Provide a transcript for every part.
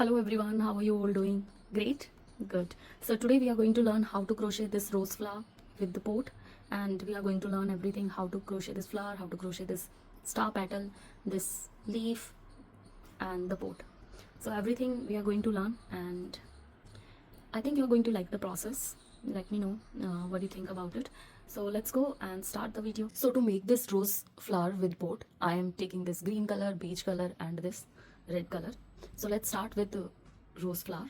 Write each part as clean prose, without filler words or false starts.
Hello everyone, how are you all doing? Great? Good. So today we are going to learn how to crochet this rose flower with the pot, and we are going to learn everything: how to crochet this flower, how to crochet this star petal, this leaf, and the pot. So everything we are going to learn, and I think you're going to like the process. Let me know what you think about it. So let's go and start the video. So to make this rose flower with pot, I am taking this green color, beige color, and this red color. So let's start with the rose flower.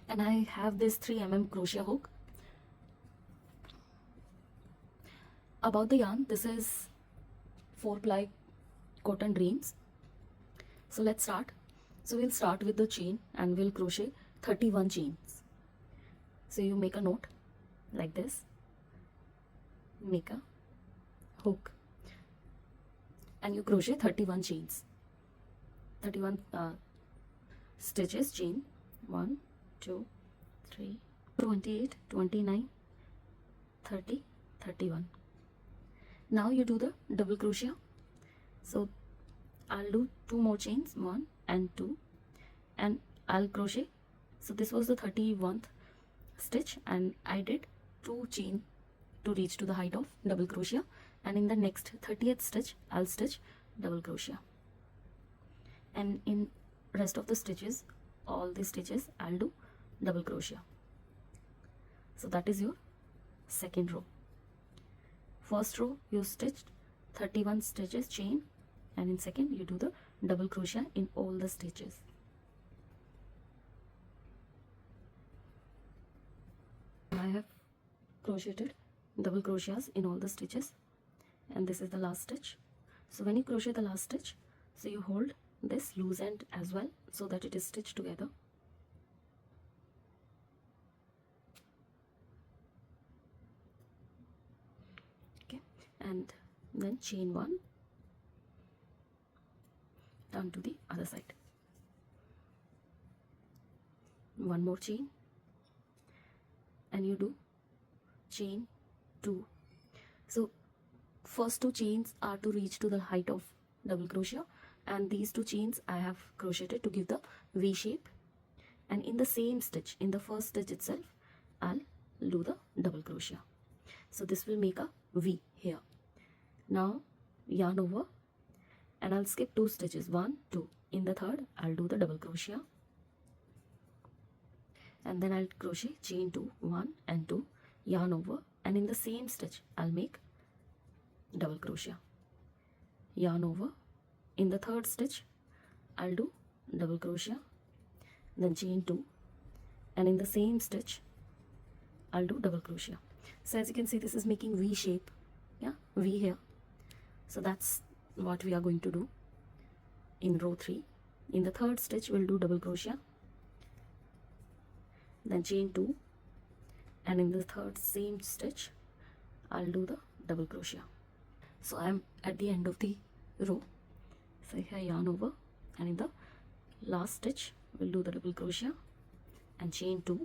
And I have this 3 mm crochet hook. About the yarn, this is 4-ply cotton dreams. So let's start. So we'll start with the chain and we'll crochet 31 chains. So you make a knot like this, make a hook, and you crochet 31 chains, 31 stitches, chain 1 2 3 28 29 30 31. Now you do the double crochet. So I'll do 2 more chains, 1 and 2, and I'll crochet. So this was the 31st stitch, and I did 2 chain to reach to the height of double crochet, and in the next 30th stitch I'll stitch double crochet, and in rest of the stitches, all the stitches, I'll do double crochet. So that is your second row. First row you stitched 31 stitches chain, and in second you do the double crochet in all the stitches. I have crocheted double crochets in all the stitches, and this is the last stitch. So when you crochet the last stitch, so you hold this loose end as well so that it is stitched together. Okay, and then chain 1, turn to the other side, 1 more chain, and you do chain 2. So first 2 chains are to reach to the height of double crochet, and these 2 chains I have crocheted to give the V shape, and in the same stitch, in the first stitch itself, I'll do the double crochet. So this will make a V here. Now yarn over, and I'll skip 2 stitches, 1 2. In the third I'll do the double crochet, and then I'll crochet chain 2, 1 and 2, yarn over, and in the same stitch I'll make double crochet, yarn over. In the third stitch I'll do double crochet, then chain 2, and in the same stitch I'll do double crochet. So as you can see, this is making V shape, yeah, V here. So that's what we are going to do in row 3. In the third stitch we'll do double crochet, then chain 2, and in the third same stitch I'll do the double crochet. So I'm at the end of the row. So here yarn over, and in the last stitch we'll do the double crochet and chain 2,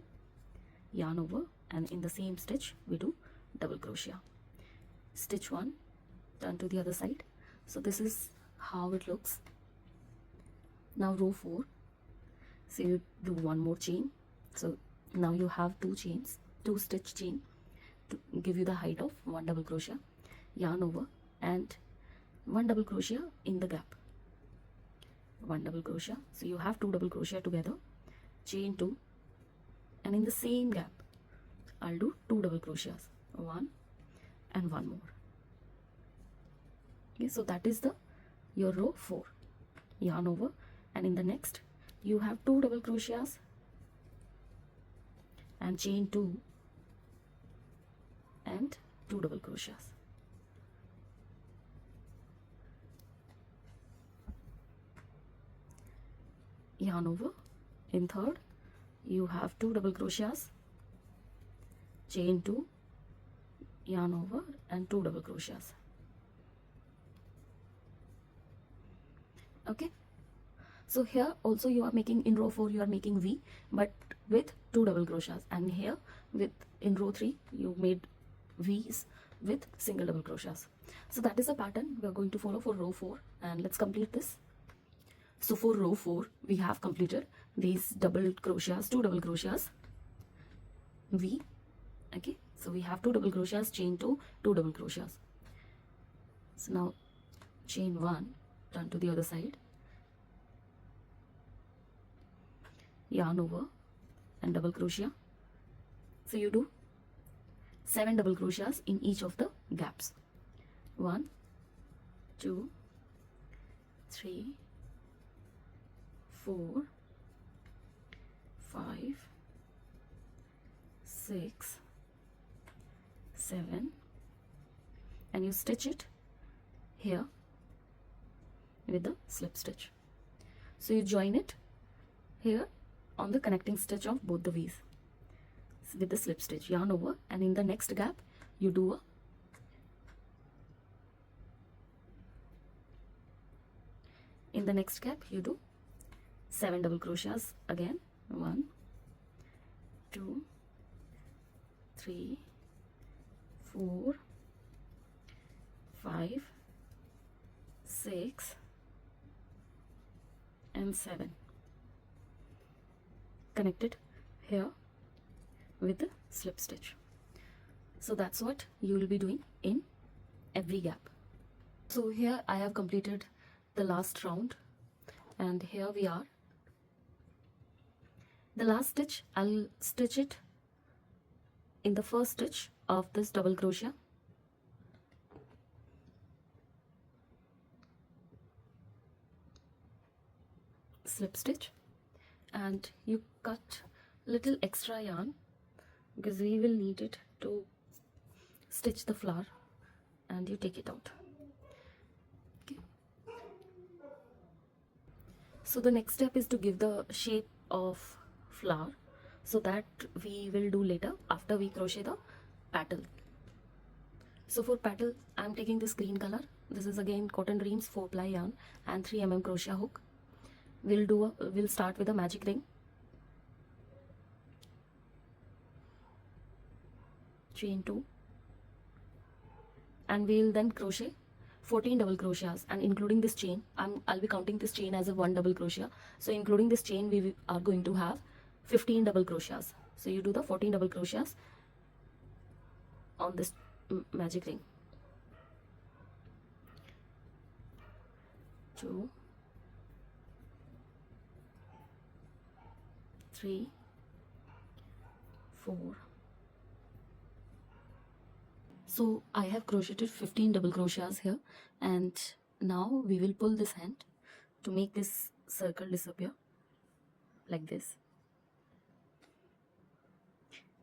yarn over, and in the same stitch we do double crochet. Stitch 1, turn to the other side. So this is how it looks. Now row 4, so you do 1 more chain. So now you have 2 chains, 2 stitch chain to give you the height of 1 double crochet, yarn over, and 1 double crochet in the gap, 1 double crochet. So you have 2 double crochet together, chain 2, and in the same gap I'll do 2 double crochets, 1 and 1 more. Okay, so that is the your row 4. Yarn over, and in the next you have 2 double crochets and chain 2 and 2 double crochets. Yarn over. In third you have 2 double crochets, chain 2, yarn over, and 2 double crochets. Okay, so here also you are making, in row 4 you are making V, but with 2 double crochets, and here with in row 3 you made V's with single double crochets. So that is a pattern we are going to follow for row 4, and let's complete this. So for row 4 we have completed these double crochets, 2 double crochets V. Okay, so we have 2 double crochets, chain 2, 2 double crochets. So now chain 1, turn to the other side, yarn over and double crochet. So you do 7 double crochets in each of the gaps. 1, 2, 3, 4, 5, 6, 7, and you stitch it here with the slip stitch. So you join it here on the connecting stitch of both the V's with the slip stitch, yarn over, and in the next gap you do in the next gap you do 7 double crochets again. 1, 2, 3, 4, 5, 6, and 7, connected here with the slip stitch. So that's what you will be doing in every gap. So here I have completed the last round, and here we are. The last stitch, I'll stitch it in the first stitch of this double crochet. Slip stitch, and you cut little extra yarn because we will need it to stitch the flower, and you take it out. Okay. So the next step is to give the shape of flower, so that we will do later after we crochet the petal. So for petal I'm taking this green color. This is again cotton reams, 4-ply yarn and 3 mm crochet hook. We'll start with a magic ring, chain 2, and we'll then crochet 14 double crochets, and including this chain, I'll be counting this chain as a 1 double crochet. So including this chain we are going to have 15 double crochets. So you do the 14 double crochets on this magic ring. 2, 3, 4. So I have crocheted 15 double crochets here, and now we will pull this hand to make this circle disappear like this,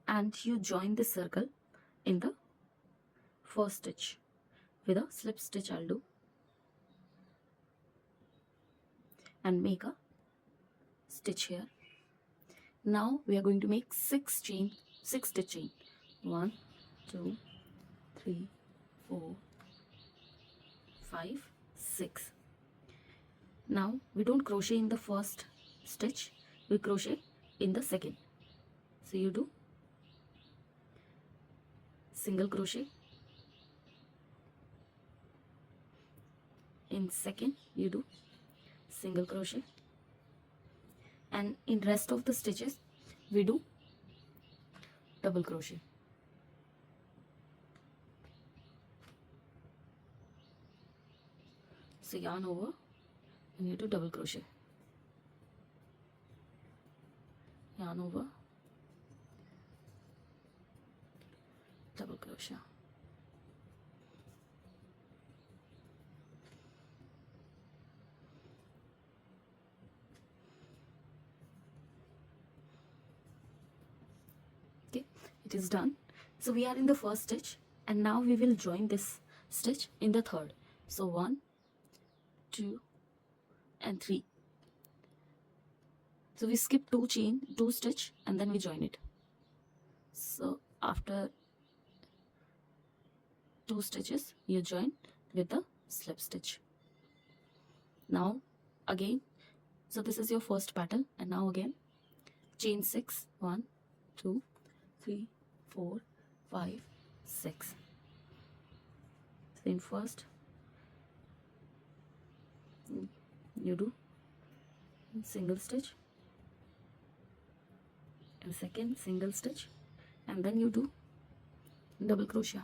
and you join this circle in the first stitch with a slip stitch. I'll do and make a stitch here. Now we are going to make 6 stitch chain. 1, 2, 3, 4, 5, 6. Now we don't crochet in the first stitch, we crochet in the second. So you do single crochet, in second you do single crochet, and in rest of the stitches we do double crochet. So yarn over and you do double crochet, yarn over, double crochet. Okay, it is done. So we are in the first stitch, and now we will join this stitch in the third. So 1, 2, and 3. So we skip 2 stitch, and then we join it. So after 2 stitches you join with the slip stitch. Now again, so this is your first petal, and now again chain 6, 1, 2, 3, 4, 5, 6. So in first you do single stitch, and second single stitch, and then you do double crochet.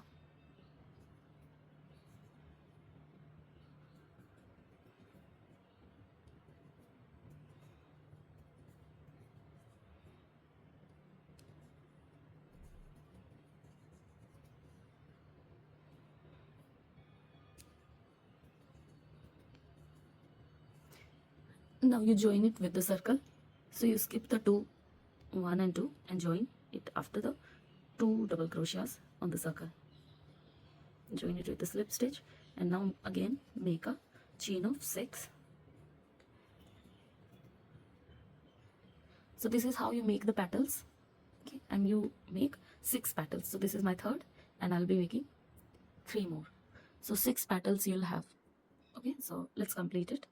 Now you join it with the circle. So you skip the 2, 1 and 2 and join it after the 2 double crochets on the circle. Join it with the slip stitch, and now again make a chain of 6. So this is how you make the petals. Okay, and you make 6 petals. So this is my third, and I'll be making 3 more. So 6 petals you'll have. Okay, so let's complete it.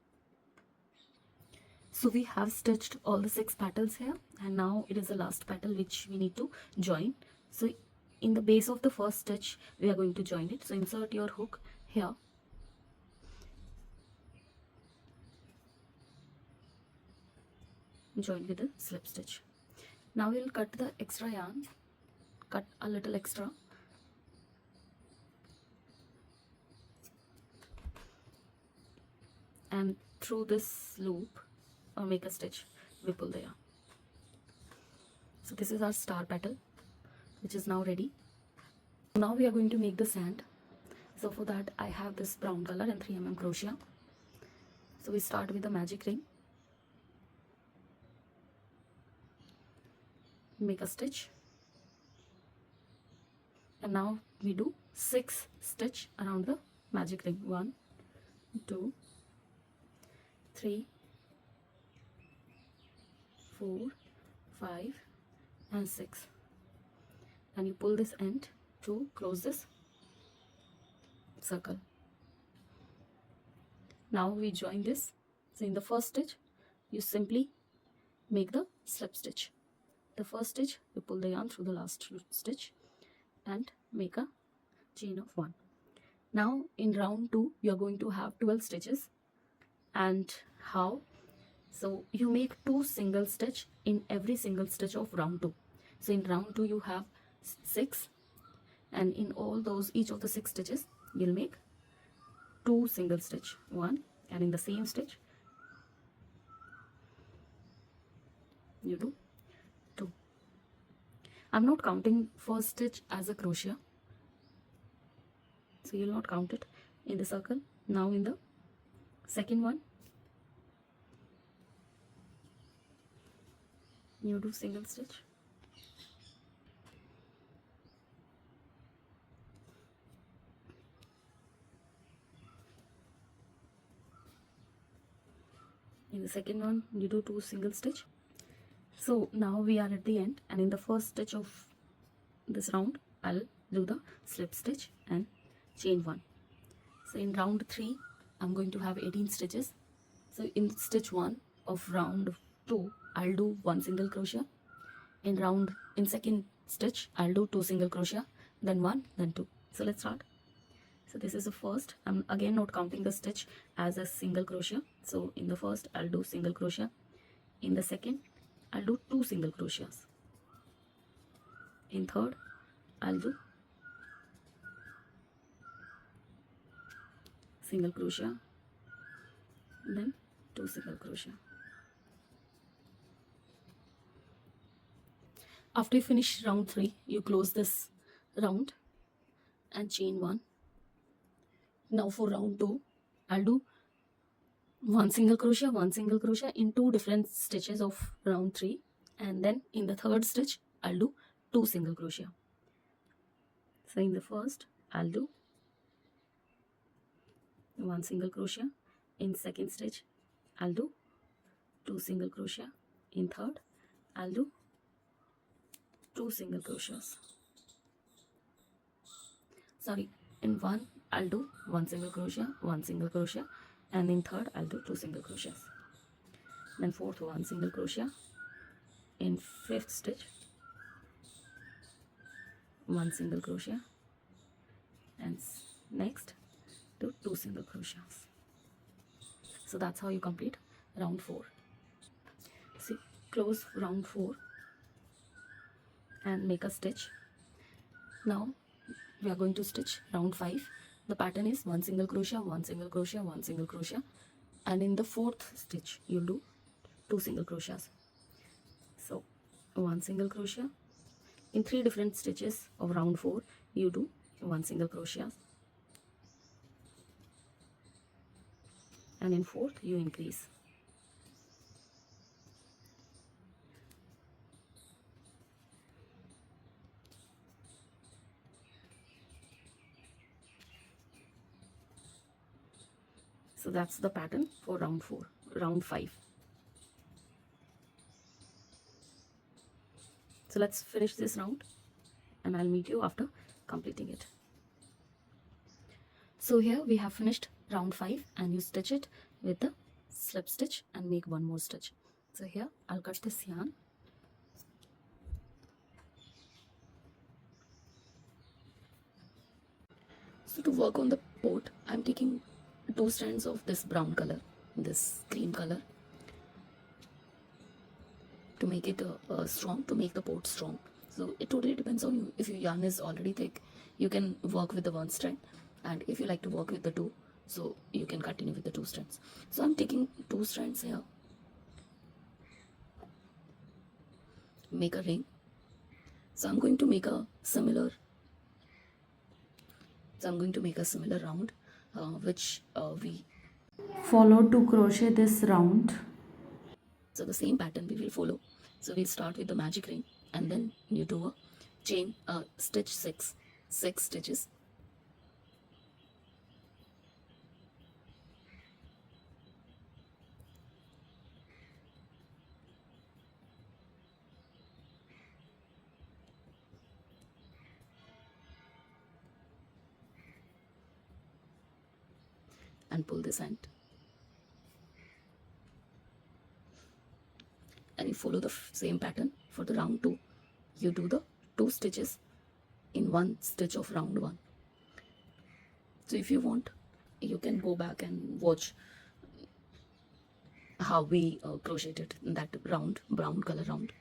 So we have stitched all the 6 petals here, and now it is the last petal which we need to join. So in the base of the first stitch we are going to join it. So insert your hook here, join with the slip stitch. Now we'll cut the extra yarn, cut a little extra, and through this loop or make a stitch, we pull the yarn. So this is our star petal, which is now ready. Now we are going to make the sand. So for that I have this brown color and 3 mm crochet. So we start with the magic ring, make a stitch, and now we do 6 stitch around the magic ring. 1, 2, 3, 4, 5 and 6, and you pull this end to close this circle. Now we join this. So in the first stitch you simply make the slip stitch. The first stitch you pull the yarn through the last stitch and make a chain of 1. Now in round 2 you are going to have 12 stitches. And how? So you make 2 single stitch in every single stitch of round 2. So in round 2 you have 6, and in all those, each of the 6 stitches you'll make 2 single stitch, 1, and in the same stitch you do 2. I'm not counting first stitch as a crochet, so you'll not count it in the circle. Now in the second one you do single stitch, in the second one you do 2 single stitch. So now we are at the end, and in the first stitch of this round I'll do the slip stitch and chain 1. So in round 3 I'm going to have 18 stitches. So in stitch 1 of round 2 I'll do 1 single crochet. In second stitch I'll do 2 single crochet, then 1, then 2. So let's start. So this is the first. I'm again not counting the stitch as a single crochet. So in the first I'll do single crochet. In the second I'll do 2 single crochets. In third I'll do single crochet, then 2 single crochet. After you finish round 3 you close this round and chain 1. Now for round 2 I'll do 1 single crochet, 1 single crochet in 2 different stitches of round 3, and then in the third stitch I'll do 2 single crochet. So in the first I'll do 1 single crochet, in second stitch I'll do 2 single crochet, in third I'll do 2 single crochets. Sorry, in one I'll do 1 single crochet, 1 single crochet, and in third I'll do 2 single crochets. Then fourth 1 single crochet, in fifth stitch 1 single crochet, and next do 2 single crochets. So that's how you complete round 4. close round 4 and make a stitch. Now we are going to stitch round 5. The pattern is 1 single crochet, 1 single crochet, 1 single crochet, and in the 4th stitch you'll do 2 single crochets. So 1 single crochet. In 3 different stitches of round 4 you do 1 single crochet, and in 4th you increase. So that's the pattern for round 5. So let's finish this round and I'll meet you after completing it. So here we have finished round 5 and you stitch it with the slip stitch and make one more stitch. So here I'll cut this yarn. So to work on the pot, I'm taking 2 strands of this brown color, this cream color, to make it strong, to make the pot strong. So it totally depends on you. If your yarn is already thick, you can work with the 1 strand, and if you like to work with the 2, so you can continue with the 2 strands. So I'm taking 2 strands here, make a ring. So I'm going to make a similar round which we follow to crochet this round. So the same pattern we will follow. So we'll start with the magic ring and then you do a chain, stitch 6 stitches. And pull this end. And you follow the same pattern for the round 2. You do the 2 stitches in 1 stitch of round 1. So if you want, you can go back and watch how we crocheted in that round, brown color round.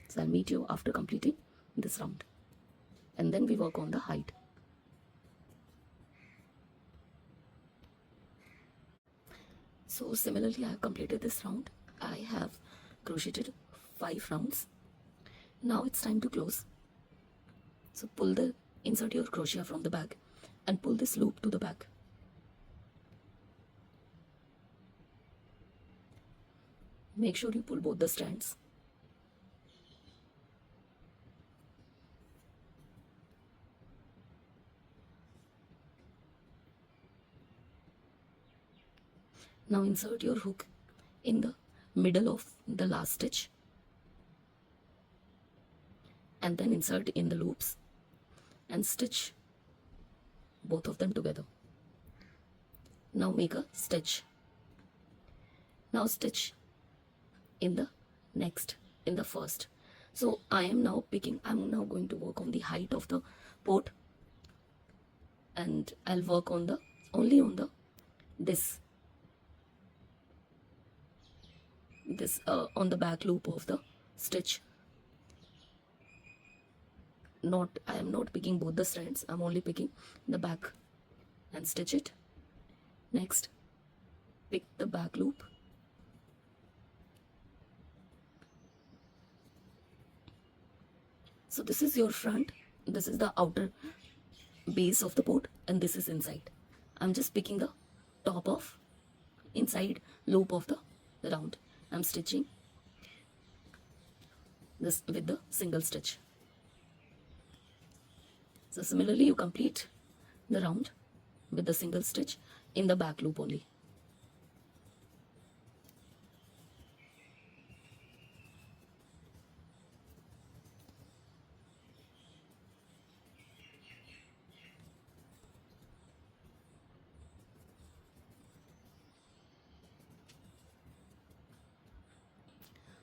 So I'll meet you after completing this round. And then we work on the height. So similarly, I have completed this round. I have crocheted 5 rounds. Now it's time to close. So insert your crochet from the back and pull this loop to the back. Make sure you pull both the strands. Now insert your hook in the middle of the last stitch and then insert in the loops and stitch both of them together. Now make a stitch. Now stitch in the first. So I'm now going to work on the height of the pot, and I'll work on only on this on the back loop of the stitch. I am not picking both the strands, I'm only picking the back and stitch it. Next, pick the back loop, so this is your front, this is the outer base of the pot, and this is inside. I'm just picking the top of inside loop of the round. I'm stitching this with the single stitch. So similarly you complete the round with the single stitch in the back loop only.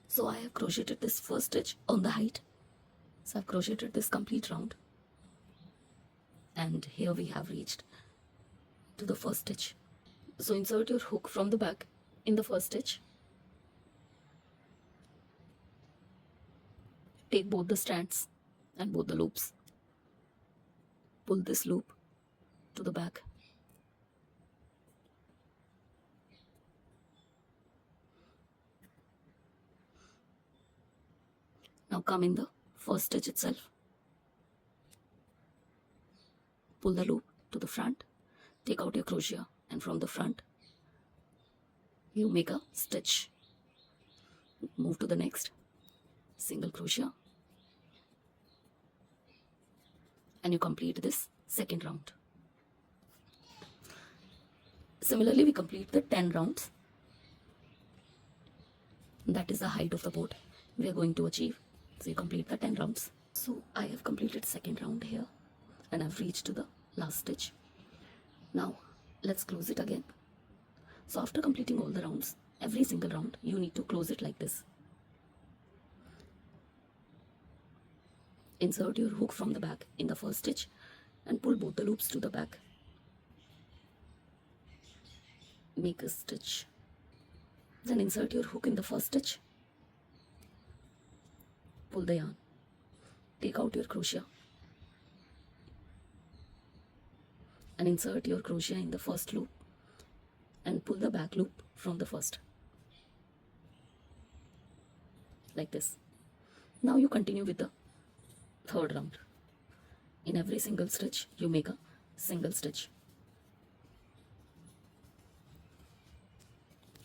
So I have crocheted this first stitch on the height. So I've crocheted this complete round. And here we have reached to the first stitch. So insert your hook from the back in the first stitch Take both the strands and both the loops. Pull this loop to the back. Now come in the first stitch itself. Pull the loop to the front. Take out your crochet, and from the front you make a stitch. Move to the next, single crochet, and you complete this second round. Similarly, we complete the 10 rounds. That is the height of the boat we are going to achieve. So you complete the 10 rounds. So I have completed second round here, and I've reached to the last stitch. Now let's close it again. So after completing all the rounds, every single round you need to close it like this. Insert your hook from the back in the first stitch and pull both the loops to the back. Make a stitch. Then insert your hook in the first stitch. Pull the yarn. Take out your crochet and insert your crochet in the first loop and pull the back loop from the first, like this. Now you continue with the third round. In every single stitch you make a single stitch,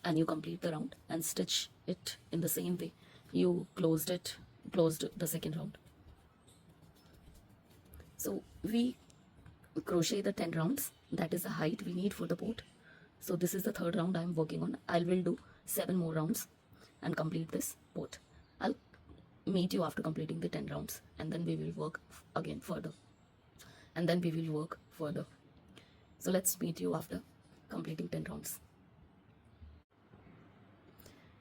and you complete the round and stitch it in the same way you closed the second round. So we crochet the 10 rounds. That is the height we need for the boat. So this is the third round I am working on. I will do 7 more rounds and complete this boat. I'll meet you after completing the 10 rounds, and then we will work again further, and then we will work further. So let's meet you after completing 10 rounds.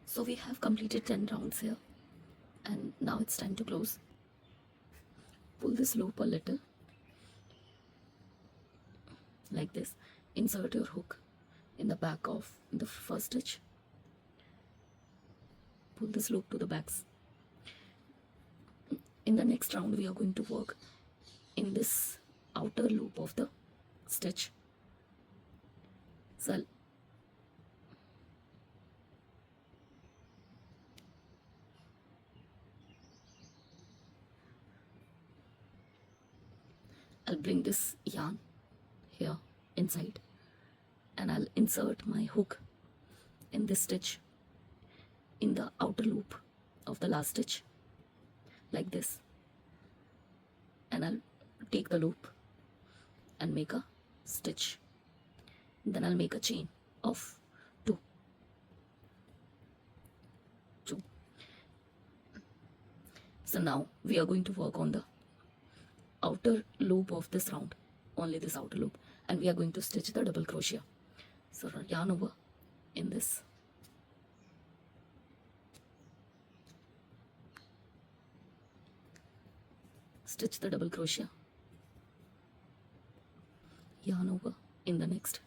So we have completed 10 rounds here, and now it's time to close. Pull this loop a little like this. Insert your hook in the back of the first stitch. Pull this loop to the backs. In the next round we are going to work in this outer loop of the stitch. So I'll bring this yarn here inside, and I'll insert my hook in this stitch in the outer loop of the last stitch, like this, and I'll take the loop and make a stitch. Then I'll make a chain of 2. So now we are going to work on the outer loop of this round, only this outer loop, and we are going to stitch the double crochet. So yarn over in this, stitch the double crochet, yarn over in the next,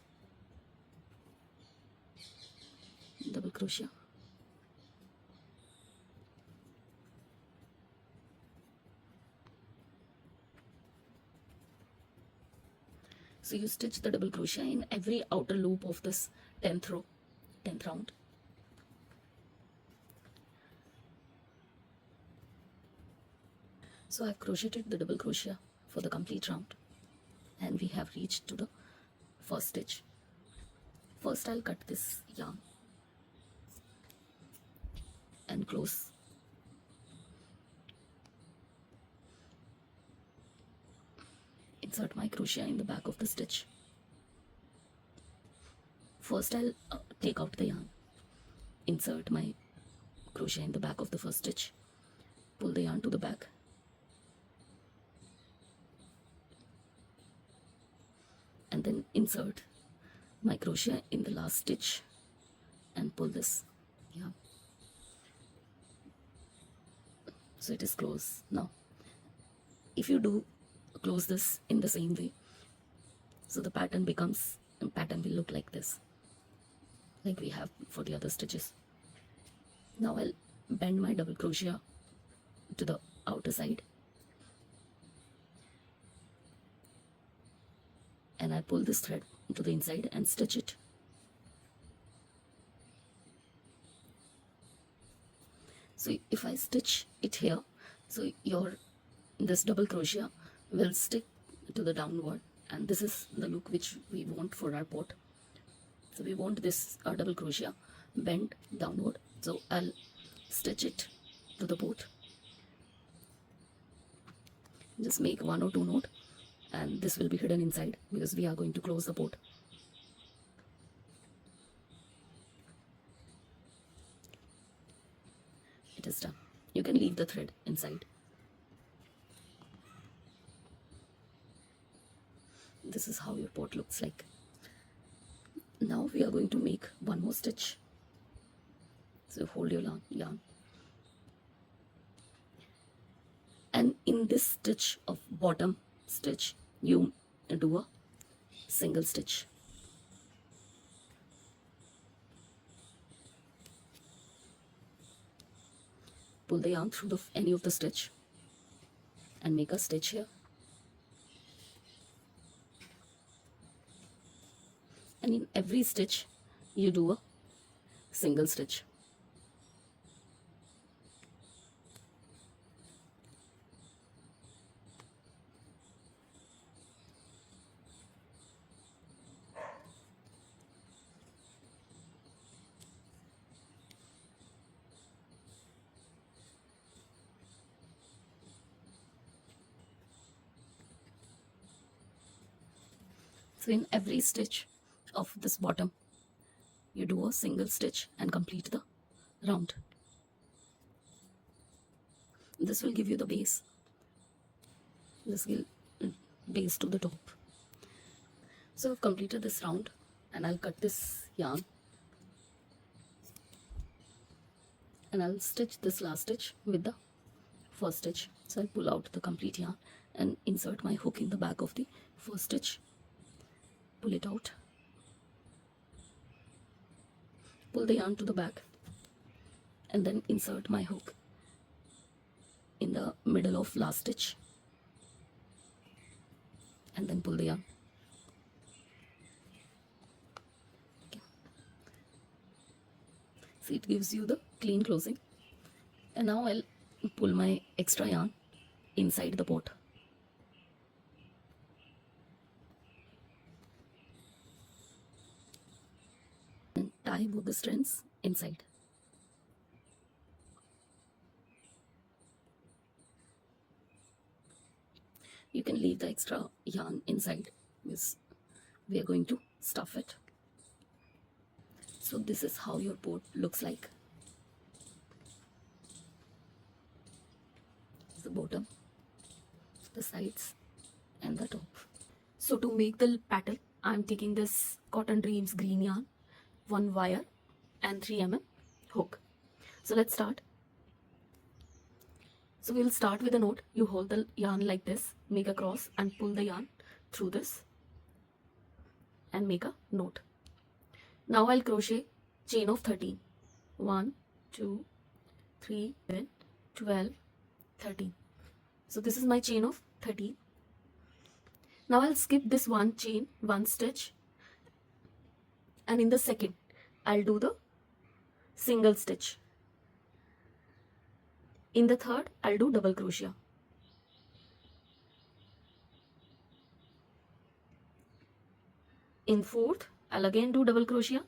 double crochet, so you stitch the double crochet in every outer loop of this 10th round. So I've crocheted the double crochet for the complete round, and we have reached to the first stitch. First I'll cut this yarn and close. Insert my crochet in the back of the stitch. First I'll take out the yarn, insert my crochet in the back of the first stitch, pull the yarn to the back, and then insert my crochet in the last stitch and pull this yarn. So it is closed. Now if you do close this in the same way, so the pattern will look like this, like we have for the other stitches. Now I'll bend my double crochet to the outer side and I pull this thread to the inside and stitch it. So if I stitch it here, so this double crochet will stick to the downward, and this is the look which we want for our pot. So we want this double crochet bent downward. So I'll stitch it to the pot. Just make 1 or 2 knot, and this will be hidden inside because we are going to close the pot. It is done. You can leave the thread inside. This is how your pot looks like. Now we are going to make one more stitch. So hold your yarn. And in this stitch of bottom stitch, you do a single stitch. Pull the yarn through any of the stitch and make a stitch here. And in every stitch, you do a single stitch. So in every stitch of this bottom, you do a single stitch and complete the round. This will give you the base. This will base to the top. So I've completed this round, and I'll cut this yarn and I'll stitch this last stitch with the first stitch. So I'll pull out the complete yarn and insert my hook in the back of the first stitch. Pull it out, pull the yarn to the back, and then insert my hook in the middle of last stitch, and then pull the yarn. Okay. So it gives you the clean closing. And now I'll pull my extra yarn inside the pot. And tie both the strands inside. You can leave the extra yarn inside because we are going to stuff it. So this is how your pot looks like. The bottom, the sides, and the top. So to make the petal, I am taking this Cotton Dreams green yarn, 1 wire and 3 mm hook. So let's start. So we'll start with a knot. You hold the yarn like this, make a cross and pull the yarn through this and make a knot. Now I'll crochet chain of 13. 1, 2, 3, 11, 12, 13. So this is my chain of 13. Now I'll skip this one chain, one stitch, and in the second I'll do the single stitch. In the third I'll do double crochet. In fourth I'll again do double crochet.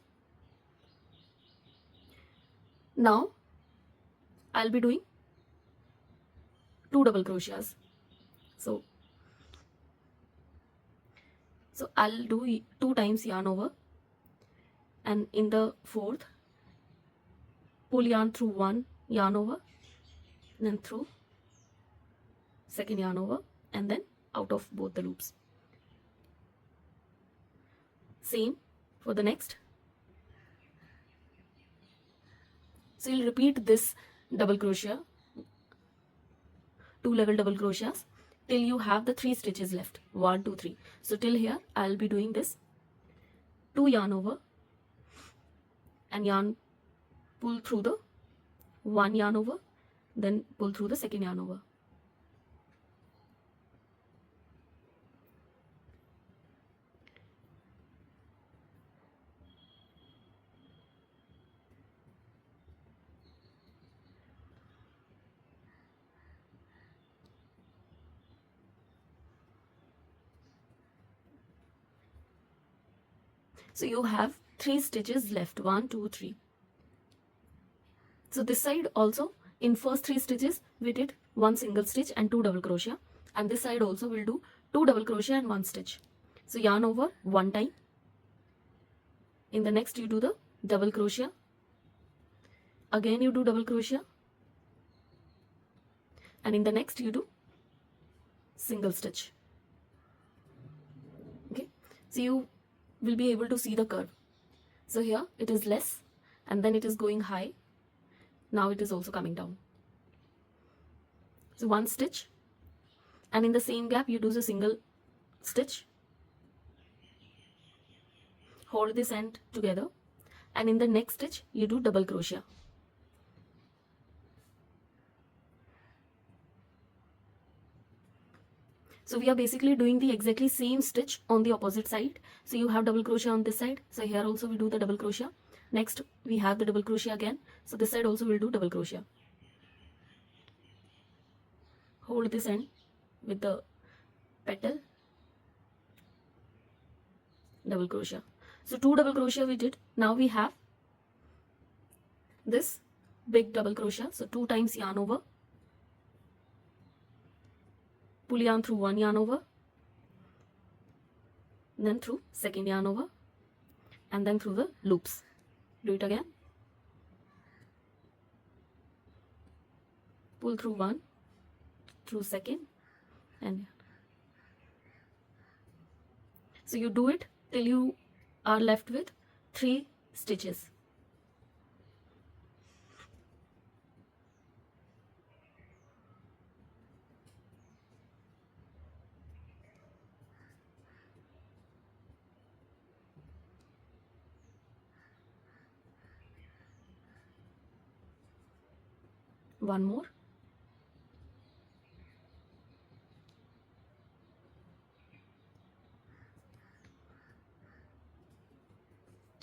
Now I'll be doing 2 double crochets. So I'll do 2 times yarn over, and in the fourth pull yarn through 1 yarn over, then through second yarn over, and then out of both the loops. Same for the next. So you'll repeat this double crochet, 2 level double crochets till you have the 3 stitches left. 1, 2, 3. So till here I'll be doing this 2 yarn over and yarn pull through the 1 yarn over, then pull through the second yarn over. So you have 3 stitches left, 1 2 3. So this side also, in first 3 stitches we did 1 single stitch and 2 double crochet, and this side also we'll do 2 double crochet and 1 stitch. So yarn over 1 time. In the next you do the double crochet, again you do double crochet, and in the next you do single stitch. Okay, so you will be able to see the curve. So here it is less and then it is going high. Now it is also coming down. So 1 stitch, and in the same gap you do the single stitch, hold this end together, and in the next stitch you do double crochet. So we are basically doing the exactly same stitch on the opposite side. So you have double crochet on this side, so here also we do the double crochet. Next we have the double crochet again, so this side also we'll do double crochet. Hold this end with the petal, double crochet. So 2 double crochet we did. Now we have this big double crochet, so 2 times yarn over, pull yarn through 1 yarn over, then through second yarn over, and then through the loops. Do it again. Pull through 1, through second, and so you do it till you are left with 3 stitches. One more.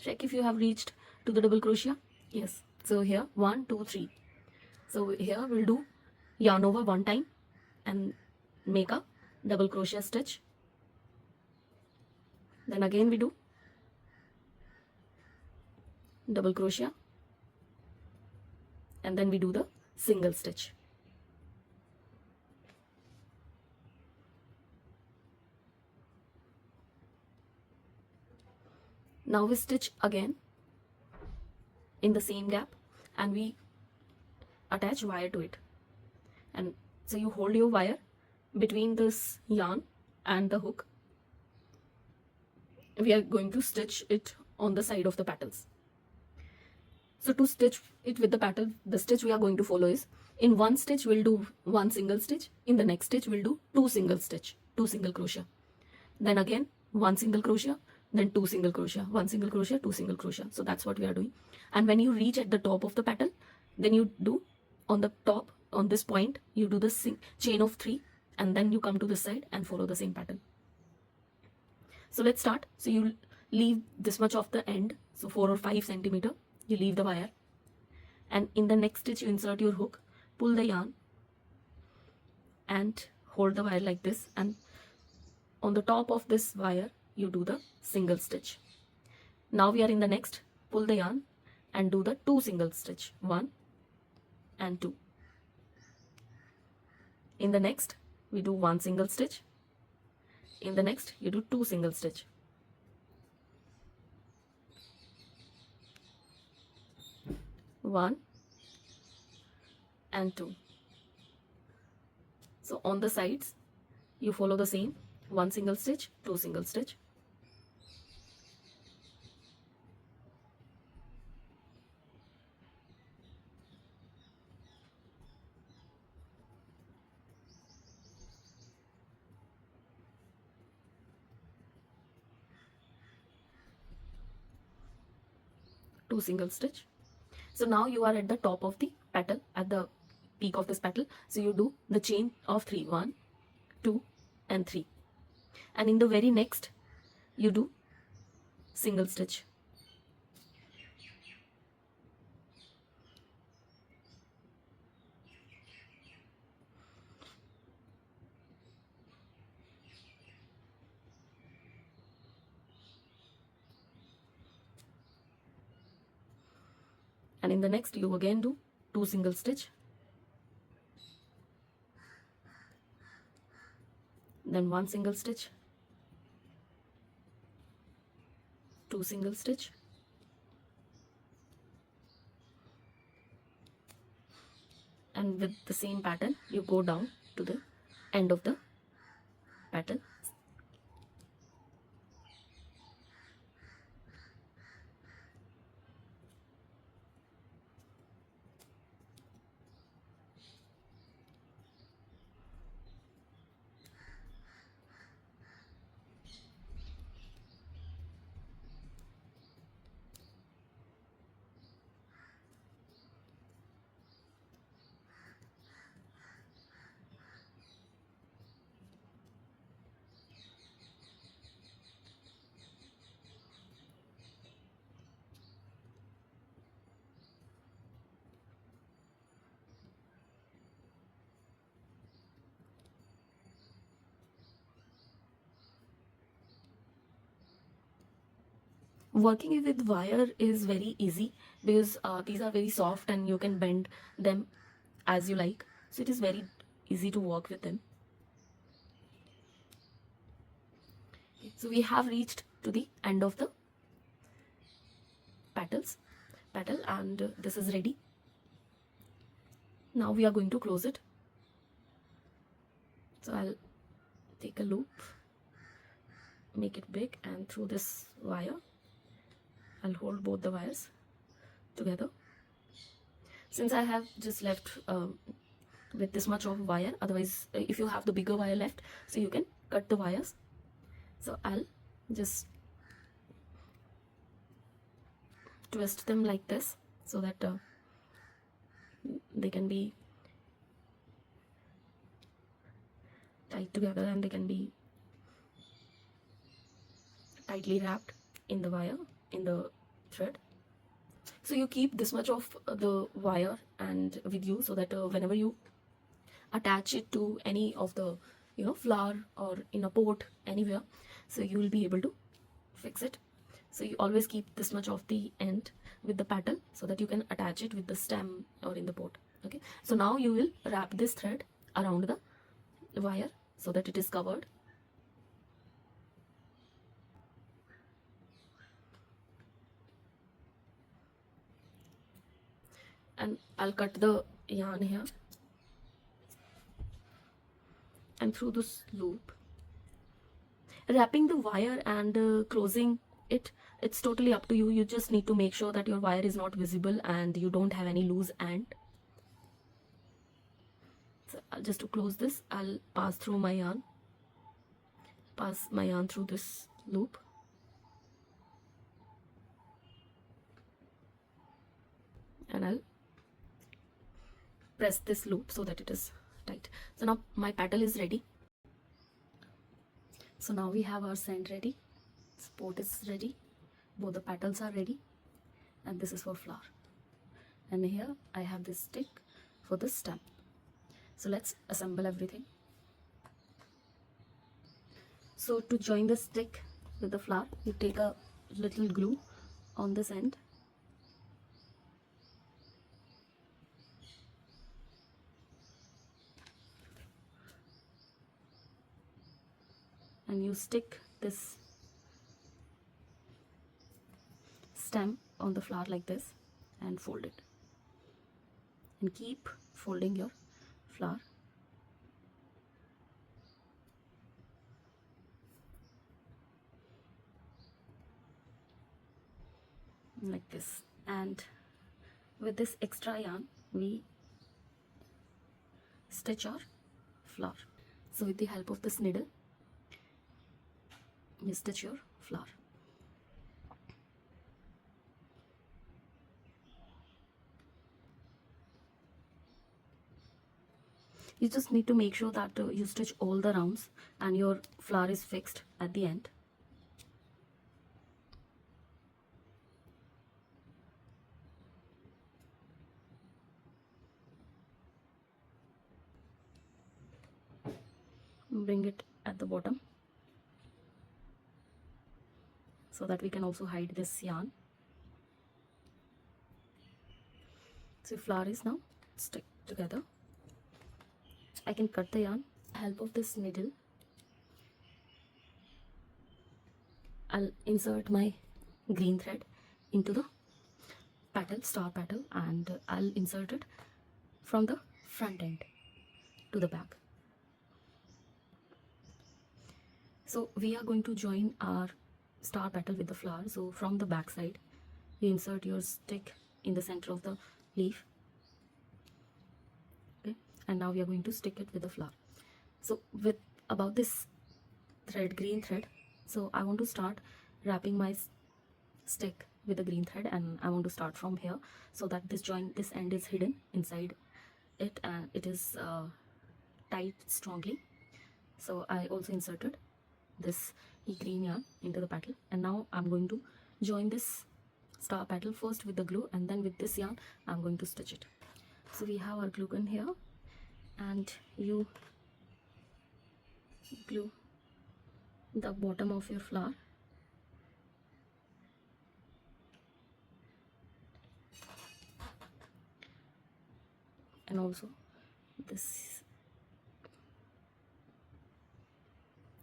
Check if you have reached to the double crochet. Yes. So here 1 2 3. So here we'll do yarn over 1 time and make a double crochet stitch. Then again we do double crochet, and then we do the single stitch. Now we stitch again in the same gap and we attach wire to it. And so you hold your wire between this yarn and the hook. We are going to stitch it on the side of the petals. So to stitch it with the petal, the stitch we are going to follow is, in one stitch we'll do 1 single stitch, in the next stitch we'll do 2 single stitch, 2 single crochet, then again 1 single crochet, then 2 single crochet, 1 single crochet, 2 single crochet. So that's what we are doing. And when you reach at the top of the petal, then you do on the top, on this point, you do the chain of 3, and then you come to this side and follow the same pattern. So let's start. So you leave this much of the end, so 4 or 5 centimeter, you leave the wire, and in the next stitch you insert your hook, pull the yarn and hold the wire like this, and on the top of this wire you do the single stitch. Now we are in the next, pull the yarn and do the 2 single stitch, 1 and 2. In the next we do 1 single stitch, in the next you do 2 single stitch, one and 2. So on the sides you follow the same, 1 single stitch, 2 single stitch, two single stitch. So now you are at the top of the petal, at the peak of this petal. So you do the chain of 3, 1 2 and 3, and in the very next you do single stitch. and in the next you again do 2 single stitch, then 1 single stitch, 2 single stitch, and with the same pattern you go down to the end of the pattern. Working with wire is very easy because these are very soft and you can bend them as you like, so it is very easy to work with them. So we have reached to the end of the petal, and this is ready. Now we are going to close it. So I'll take a loop, make it big, and through this wire I'll hold both the wires together. Since I have just left with this much of wire, otherwise if you have the bigger wire left, so you can cut the wires. So I'll just twist them like this so that they can be tied together and they can be tightly wrapped in the wire, in the thread. So you keep this much of the wire and with you, so that whenever you attach it to any of the flower or in a pot anywhere, so you will be able to fix it. So you always keep this much of the end with the petal so that you can attach it with the stem or in the pot. Okay, so now you will wrap this thread around the wire so that it is covered. And I'll cut the yarn here, and through this loop, wrapping the wire and closing it, it's totally up to you. You just need to make sure that your wire is not visible and you don't have any loose end. So just to close this, I'll pass my yarn through this loop, and I'll press this loop so that it is tight. So now my petal is ready. So now we have our scent ready, pot is ready, both the petals are ready, and this is for flower. And here I have this stick for the stem. So let's assemble everything. So to join the stick with the flower, you take a little glue on this end, and you stick this stem on the flower like this and fold it, and keep folding your flower. Like this, and with this extra yarn we stitch our flower. So with the help of this needle you stitch your flower. You just need to make sure that you stitch all the rounds and your flower is fixed at the end. Bring it at the bottom so that we can also hide this yarn. So flower is now stick together. I can cut the yarn with the help of this needle. I'll insert my green thread into the petal, star petal, and I'll insert it from the front end to the back. So we are going to join our star petal with the flower. So from the back side, you insert your stick in the center of the leaf. Okay, and now we are going to stick it with the flower. So with about this thread, green thread, so I want to start wrapping my stick with the green thread, and I want to start from here so that this end is hidden inside it, and it is tied strongly. So I also inserted this green yarn into the petal, and now I'm going to join this star petal first with the glue, and then with this yarn I'm going to stitch it. So we have our glue gun here, and you glue the bottom of your flower and also this,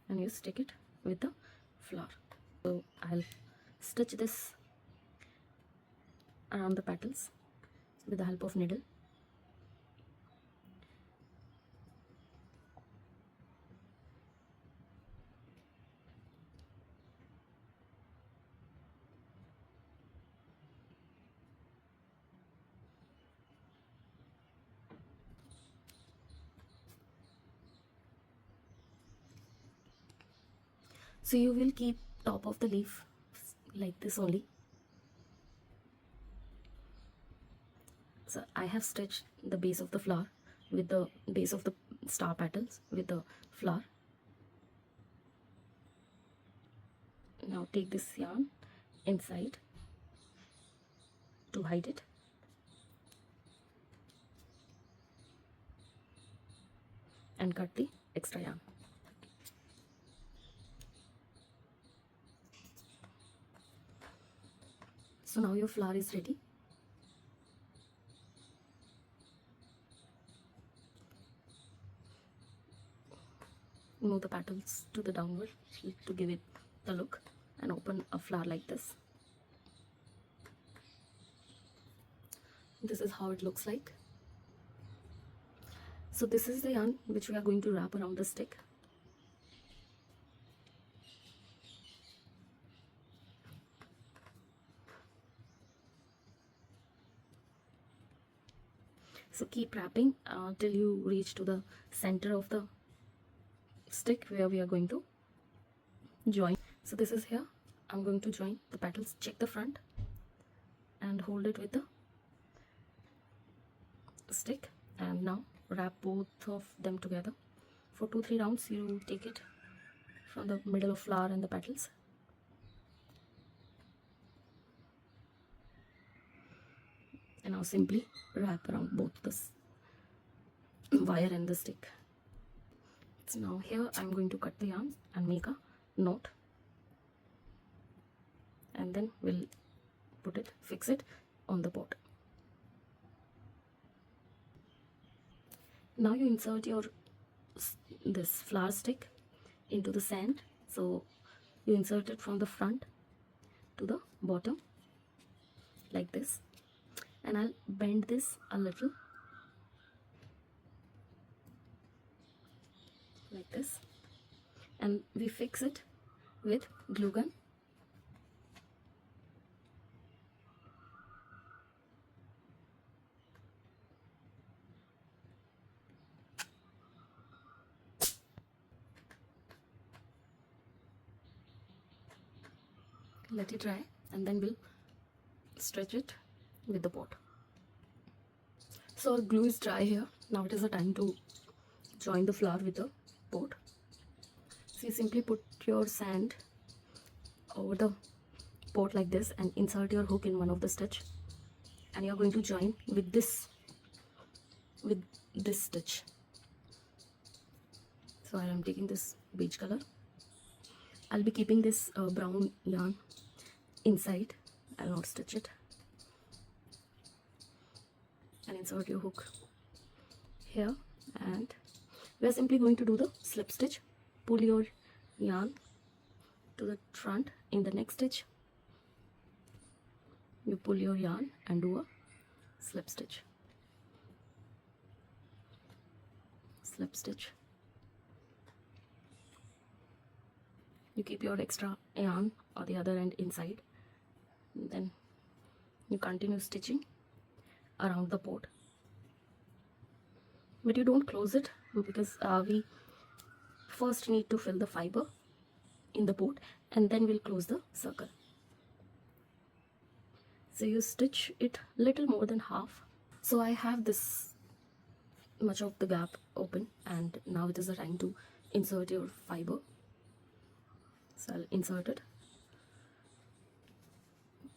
and you stick it with the flower. So I'll stitch this around the petals with the help of needle. So you will keep top of the leaf like this only. So I have stitched the base of the flower with the base of the star petals with the flower. Now take this yarn inside to hide it, and cut the extra yarn. So now your flower is ready. Move the petals to the downward to give it the look, and open a flower like this. This is how it looks like. So this is the yarn which we are going to wrap around the stick. So keep wrapping till you reach to the center of the stick where we are going to join. So this is here. I'm going to join the petals. Check the front and hold it with the stick, and now wrap both of them together. For 2-3 rounds you take it from the middle of flower and the petals. And now simply wrap around both this wire and the stick. So now here I'm going to cut the yarn and make a knot, and then we'll fix it on the pot. Now you insert this flower stick into the sand. So you insert it from the front to the bottom like this, and I'll bend this a little like this, and we fix it with glue gun. Let it dry, and then we'll stretch it with the pot. So our glue is dry here. Now it is the time to join the flower with the pot. So you simply put your sand over the pot like this, and insert your hook in one of the stitch, and you're going to join with this stitch. So I am taking this beige color. I'll be keeping this brown yarn inside. I'll not stitch it. insert your hook here, and we are simply going to do the slip stitch. Pull your yarn to the front. In the next stitch, you pull your yarn and do a slip stitch. Slip stitch. You keep your extra yarn or the other end inside, and then you continue stitching around the pot, but you don't close it because we first need to fill the fiber in the pot, and then we'll close the circle. So you stitch it little more than half. So I have this much of the gap open, and now it is the time to insert your fiber. So I'll insert it,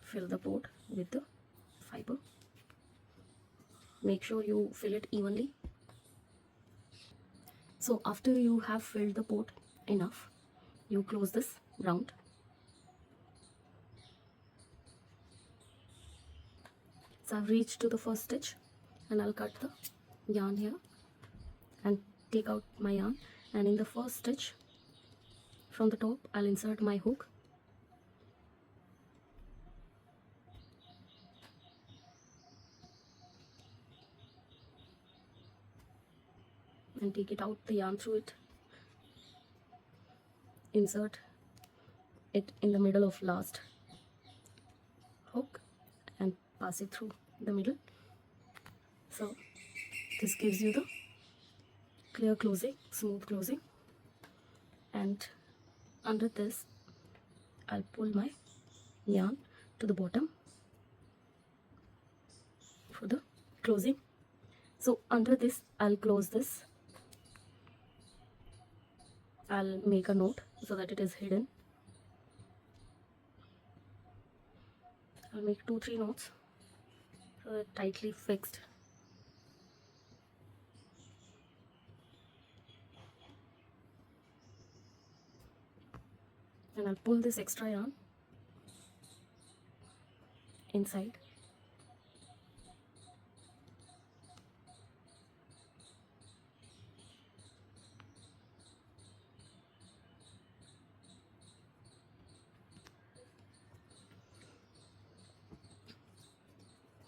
fill the pot with the fiber. Make sure you fill it evenly. So after you have filled the pot enough, you close this round. So I've reached to the first stitch, and I'll cut the yarn here and take out my yarn, and in the first stitch from the top I'll insert my hook. And take it out, the yarn through it, insert it in the middle of last hook and pass it through the middle. So this gives you the clear closing, smooth closing. And under this I'll pull my yarn to the bottom for the closing. So under this I'll close this. I'll make a note so that it is hidden. I'll make 2-3 knots so that tightly fixed. And I'll pull this extra yarn inside.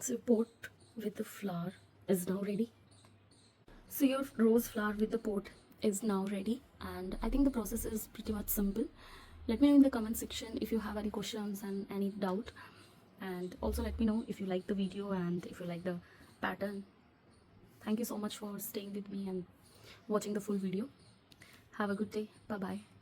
So pot with the flower is now ready. So your rose flower with the pot is now ready, and I think the process is pretty much simple. Let me know in the comment section if you have any questions and any doubt, and also let me know if you like the video and if you like the pattern. Thank you so much for staying with me and watching the full video. Have a good day. Bye bye.